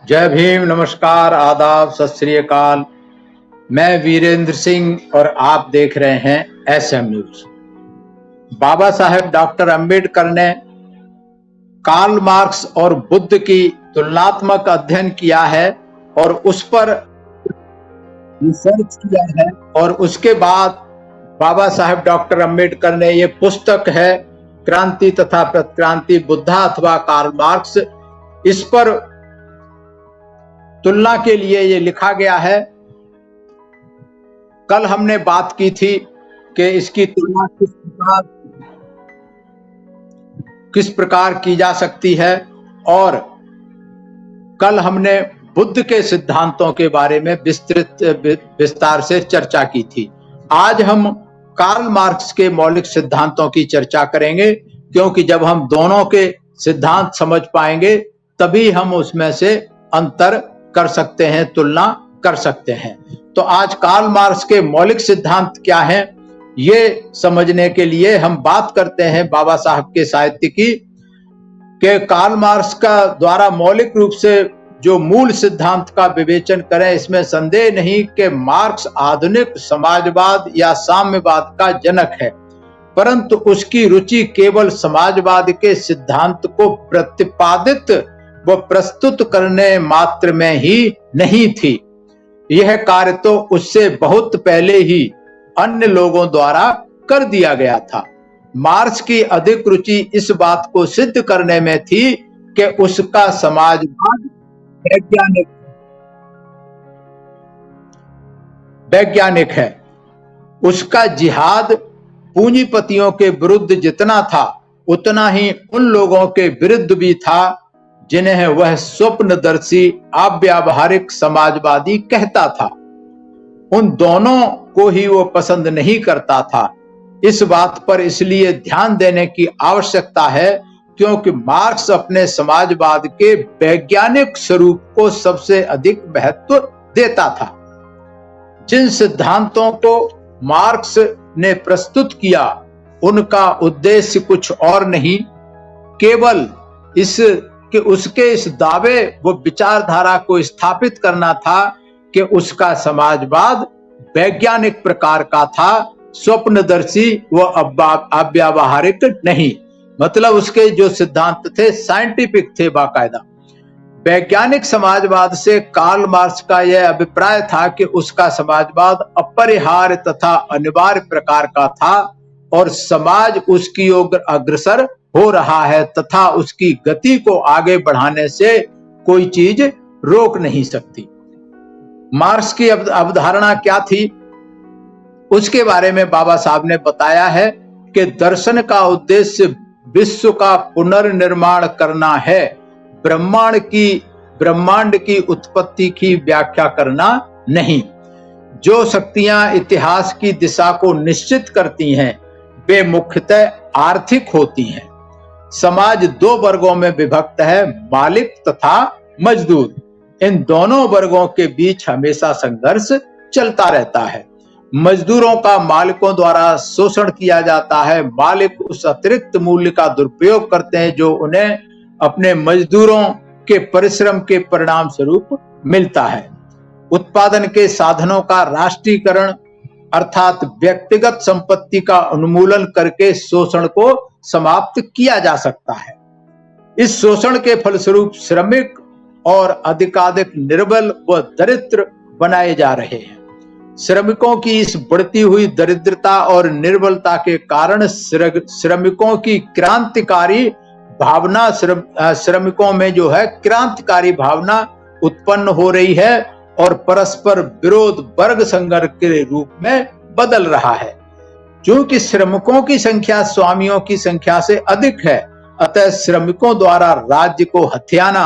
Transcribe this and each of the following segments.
जय भीम, नमस्कार, आदाब, सत श्री अकाल। मैं वीरेंद्र सिंह और आप देख रहे हैं SM news. Baba Saheb doctor Ambedkar ने कार्ल मार्क्स और बुद्ध की तुलनात्मक अध्ययन किया है और उस पर रिसर्च किया है और उसके बाद बाबा साहेब डॉक्टर अंबेडकर ने ये पुस्तक है क्रांति तथा प्रतिक्रांति बुद्धा अथवा कार्ल मार्क्स, इस पर तुलना के लिए ये लिखा गया है। कल हमने बात की थी कि इसकी तुलना किस प्रकार की जा सकती है और कल हमने बुद्ध के सिद्धांतों के बारे में विस्तार से चर्चा की थी। आज हम कार्ल मार्क्स के मौलिक सिद्धांतों की चर्चा करेंगे, क्योंकि जब हम दोनों के सिद्धांत समझ पाएंगे तभी हम उसमें से अंतर कर सकते हैं, तुलना कर सकते हैं। तो आज कार्ल मार्क्स के मौलिक सिद्धांत क्या हैं, ये समझने के लिए हम बात करते हैं बाबा साहब के साहित्य की। कि कार्ल मार्क्स का द्वारा मौलिक रूप से जो मूल सिद्धांत का विवेचन करें, इसमें संदेह नहीं कि मार्क्स आधुनिक समाजवाद या साम्यवाद का जनक है, परंतु उसकी रुचि केवल समाजवाद के सिद्धांत को प्रतिपादित व प्रस्तुत करने मात्र में ही नहीं थी। यह कार्य तो उससे बहुत पहले ही अन्य लोगों द्वारा कर दिया गया था। मार्क्स की अधिक रुचि इस बात को सिद्ध करने में थी कि उसका समाजवाद वैज्ञानिक है। उसका जिहाद पूंजीपतियों के विरुद्ध जितना था, उतना ही उन लोगों के विरुद्ध भी था जिन्हें वह स्वप्नदर्शी अव्यावहारिक समाजवादी कहता था। उन दोनों को ही वो पसंद नहीं करता था। इस बात पर इसलिए ध्यान देने की आवश्यकता है क्योंकि मार्क्स अपने समाजवाद के वैज्ञानिक स्वरूप को सबसे अधिक महत्व देता था। जिन सिद्धांतों को मार्क्स ने प्रस्तुत किया, उनका उद्देश्य कुछ और नहीं, केवल उसके इस दावे व विचारधारा को स्थापित करना था कि उसका समाजवाद वैज्ञानिक प्रकार का था, स्वप्नदर्शी व अव्यावहारिक नहीं। मतलब उसके जो सिद्धांत थे साइंटिफिक थे, बाकायदा। वैज्ञानिक समाजवाद से कार्ल मार्क्स का यह अभिप्राय था कि उसका समाजवाद अपरिहार्य तथा अनिवार्य प्रकार का था और समाज उसकी ओर अग्रसर हो रहा है तथा उसकी गति को आगे बढ़ाने से कोई चीज रोक नहीं सकती। मार्क्स की अवधारणा क्या थी, उसके बारे में बाबा साहब ने बताया है कि दर्शन का उद्देश्य विश्व का पुनर्निर्माण करना है, ब्रह्मांड की उत्पत्ति की व्याख्या करना नहीं। जो शक्तियां इतिहास की दिशा को निश्चित करती हैं, वे मुख्यतः आर्थिक होती हैं। समाज दो वर्गों में विभक्त है, मालिक तथा मजदूर। इन दोनों वर्गों के बीच हमेशा संघर्ष चलता रहता है। मजदूरों का मालिकों द्वारा शोषण किया जाता है। मालिक उस अतिरिक्त मूल्य का दुरुपयोग करते हैं जो उन्हें अपने मजदूरों के परिश्रम के परिणाम स्वरूप मिलता है। उत्पादन के साधनों का राष्ट्रीयकरण अर्थात व्यक्तिगत संपत्ति का उन्मूलन करके शोषण को समाप्त किया जा सकता है। इस शोषण के फलस्वरूप श्रमिक और अधिकाधिक निर्बल व दरिद्र बनाए जा रहे हैं। श्रमिकों की इस बढ़ती हुई दरिद्रता और निर्बलता के कारण श्रमिकों की क्रांतिकारी भावना, श्रमिकों में जो है क्रांतिकारी भावना उत्पन्न हो रही है और परस्पर विरोध वर्ग संघर्ष के रूप में बदल रहा है। क्योंकि श्रमिकों की संख्या स्वामियों की संख्या से अधिक है, अतः श्रमिकों द्वारा राज्य को हथियाना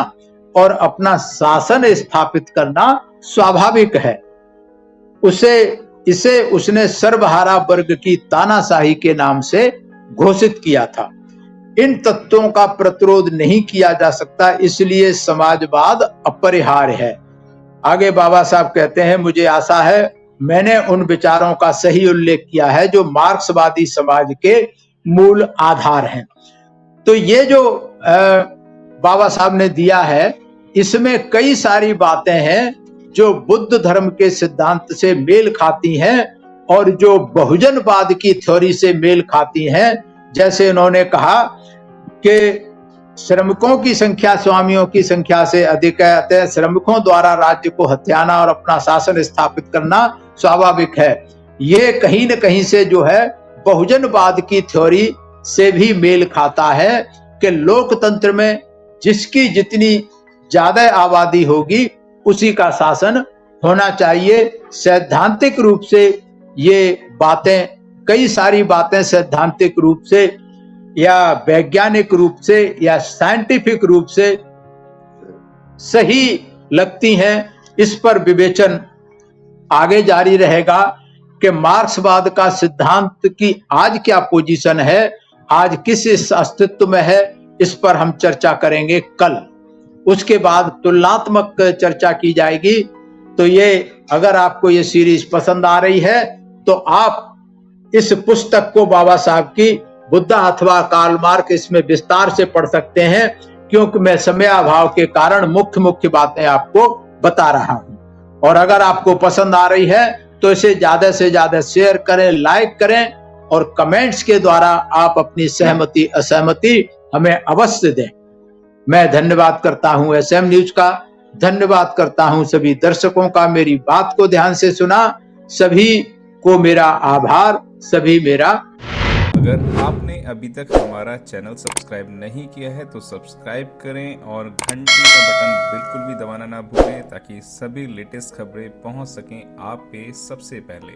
और अपना शासन स्थापित करना स्वाभाविक है। इसे उसने सर्वहारा वर्ग की तानाशाही के नाम से घोषित किया था। इन तत्वों का प्रतिरोध नहीं किया जा सकता, इसलिए समाजवाद अपरिहार्य है। आगे बाबा साहब कहते हैं, मुझे आशा है मैंने उन विचारों का सही उल्लेख किया है जो मार्क्सवादी समाज के मूल आधार हैं। तो ये जो बाबा साहब ने दिया है, इसमें कई सारी बातें हैं जो बुद्ध धर्म के सिद्धांत से मेल खाती हैं और जो बहुजनवाद की थ्योरी से मेल खाती हैं। जैसे उन्होंने कहा कि श्रमिकों की संख्या स्वामियों की संख्या से अधिक है, अतः श्रमिकों द्वारा राज्य को हथियाना और अपना शासन स्थापित करना स्वाभाविक है। ये कहीं न कहीं से जो है बहुजनवाद की थ्योरी से भी मेल खाता है कि लोकतंत्र में जिसकी जितनी ज्यादा आबादी होगी उसी का शासन होना चाहिए। सैद्धांतिक रूप से ये बातें, कई सारी बातें सैद्धांतिक रूप से या वैज्ञानिक रूप से या साइंटिफिक रूप से सही लगती हैं। इस पर विवेचन आगे जारी रहेगा कि मार्क्सवाद का सिद्धांत की आज क्या पोजीशन है, आज किस अस्तित्व में है, इस पर हम चर्चा करेंगे कल। उसके बाद तुलनात्मक चर्चा की जाएगी। तो ये अगर आपको ये सीरीज पसंद आ रही है तो आप इस पुस्तक को बाबा साहब की बुद्धा अथवा कार्ल मार्क्स इसमें विस्तार से पढ़ सकते हैं, क्योंकि मैं समय अभाव के कारण मुख्य बातें आपको बता रहा हूं। और अगर आपको पसंद आ रही है तो इसे ज्यादा से ज्यादा शेयर करें, लाइक करें और कमेंट्स के द्वारा आप अपनी सहमति असहमति हमें अवश्य दें। मैं धन्यवाद करता हूं SM न्यूज का, धन्यवाद करता हूं सभी दर्शकों का, मेरी बात को ध्यान से सुना, सभी को मेरा आभार, सभी मेरा। अगर आपने अभी तक हमारा चैनल सब्सक्राइब नहीं किया है तो सब्सक्राइब करें और घंटी का बटन बिल्कुल भी दबाना ना भूलें ताकि सभी लेटेस्ट खबरें पहुंच सकें आप पे सबसे पहले।